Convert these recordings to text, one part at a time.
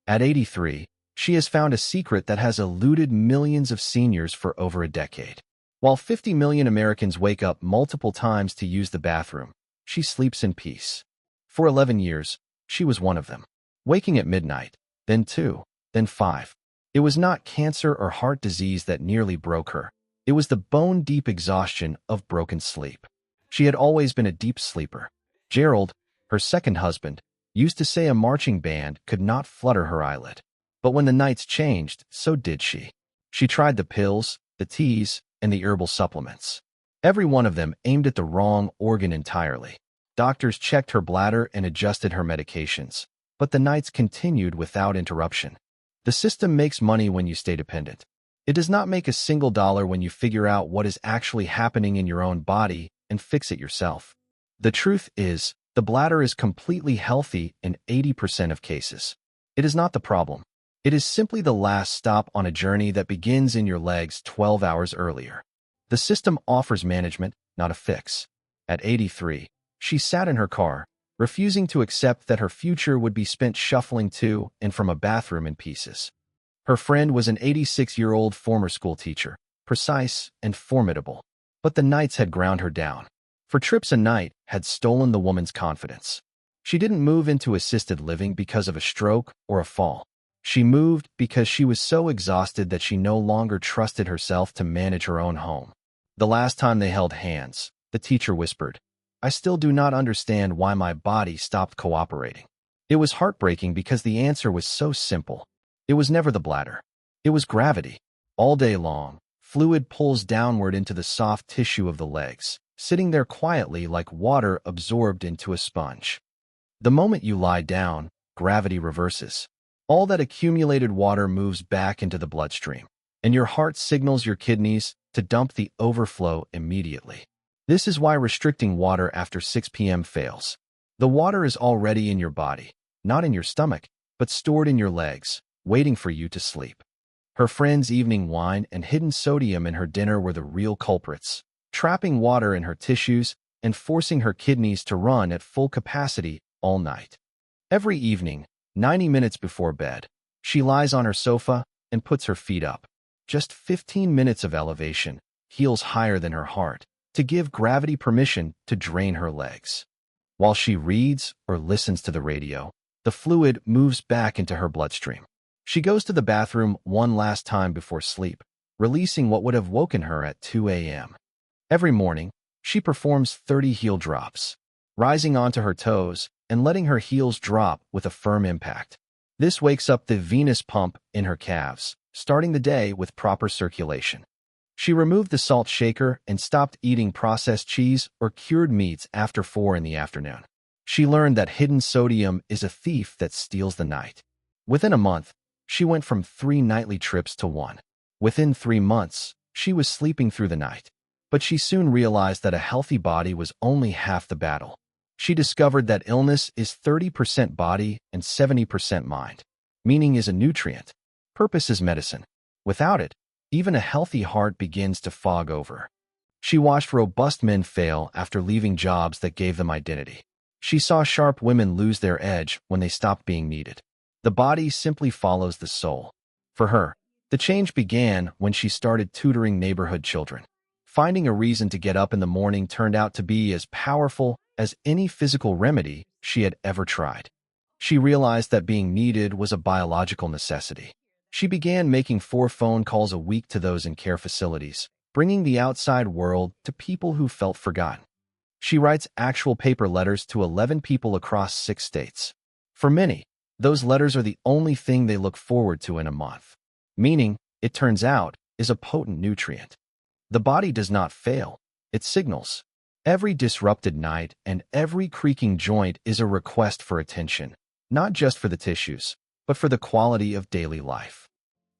At 83, she has found a secret that has eluded millions of seniors for over a decade. While 50 million Americans wake up multiple times to use the bathroom, she sleeps in peace. For 11 years, she was one of them. Waking at midnight, then 2, then 5. It was not cancer or heart disease that nearly broke her. It was the bone-deep exhaustion of broken sleep. She had always been a deep sleeper. Gerald, her second husband, used to say a marching band could not flutter her eyelid. But when the nights changed, so did she. She tried the pills, the teas, and the herbal supplements. Every one of them aimed at the wrong organ entirely. Doctors checked her bladder and adjusted her medications, but the nights continued without interruption. The system makes money when you stay dependent. It does not make a single dollar when you figure out what is actually happening in your own body and fix it yourself. The truth is, the bladder is completely healthy in 80% of cases. It is not the problem. It is simply the last stop on a journey that begins in your legs 12 hours earlier. The system offers management, not a fix. At 83, she sat in her car, refusing to accept that her future would be spent shuffling to and from a bathroom in pieces. Her friend was an 86-year-old former school teacher, precise and formidable, but the nights had ground her down. For trips a night had stolen the woman's confidence. She didn't move into assisted living because of a stroke or a fall. She moved because she was so exhausted that she no longer trusted herself to manage her own home. The last time they held hands, the teacher whispered, "I still do not understand why my body stopped cooperating." It was heartbreaking because the answer was so simple. It was never the bladder. It was gravity. All day long, fluid pulls downward into the soft tissue of the legs, sitting there quietly like water absorbed into a sponge. The moment you lie down, gravity reverses. All that accumulated water moves back into the bloodstream, and your heart signals your kidneys to dump the overflow immediately. This is why restricting water after 6 p.m. fails. The water is already in your body, not in your stomach, but stored in your legs, waiting for you to sleep. Her friend's evening wine and hidden sodium in her dinner were the real culprits, trapping water in her tissues and forcing her kidneys to run at full capacity all night. Every evening, 90 minutes before bed, she lies on her sofa and puts her feet up. Just 15 minutes of elevation, heels higher than her heart, to give gravity permission to drain her legs. While she reads or listens to the radio, the fluid moves back into her bloodstream. She goes to the bathroom one last time before sleep, releasing what would have woken her at 2 a.m. Every morning, she performs 30 heel drops, rising onto her toes and letting her heels drop with a firm impact. This wakes up the venous pump in her calves, starting the day with proper circulation. She removed the salt shaker and stopped eating processed cheese or cured meats after 4 in the afternoon. She learned that hidden sodium is a thief that steals the night. Within a month, she went from 3 nightly trips to 1. Within 3 months, she was sleeping through the night. But she soon realized that a healthy body was only half the battle. She discovered that illness is 30% body and 70% mind. Meaning is a nutrient. Purpose is medicine. Without it, even a healthy heart begins to fog over. She watched robust men fail after leaving jobs that gave them identity. She saw sharp women lose their edge when they stopped being needed. The body simply follows the soul. For her, the change began when she started tutoring neighborhood children. Finding a reason to get up in the morning turned out to be as powerful as any physical remedy she had ever tried. She realized that being needed was a biological necessity. She began making 4 phone calls a week to those in care facilities, bringing the outside world to people who felt forgotten. She writes actual paper letters to 11 people across 6 states. For many, those letters are the only thing they look forward to in a month. Meaning, it turns out, is a potent nutrient. The body does not fail, it signals. Every disrupted night and every creaking joint is a request for attention, not just for the tissues, but for the quality of daily life.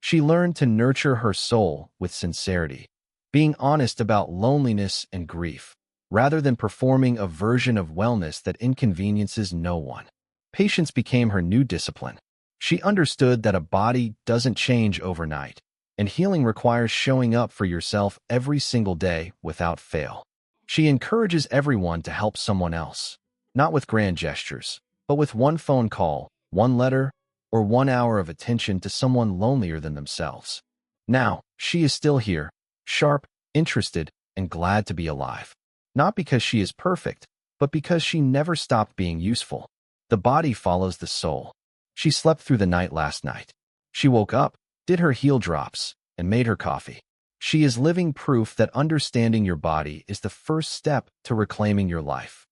She learned to nurture her soul with sincerity, being honest about loneliness and grief, rather than performing a version of wellness that inconveniences no one. Patience became her new discipline. She understood that a body doesn't change overnight, and healing requires showing up for yourself every single day without fail. She encourages everyone to help someone else, not with grand gestures, but with 1 phone call, 1 letter, or 1 hour of attention to someone lonelier than themselves. Now, she is still here, sharp, interested, and glad to be alive. Not because she is perfect, but because she never stopped being useful. The body follows the soul. She slept through the night last night. She woke up, did her heel drops, and made her coffee. She is living proof that understanding your body is the first step to reclaiming your life.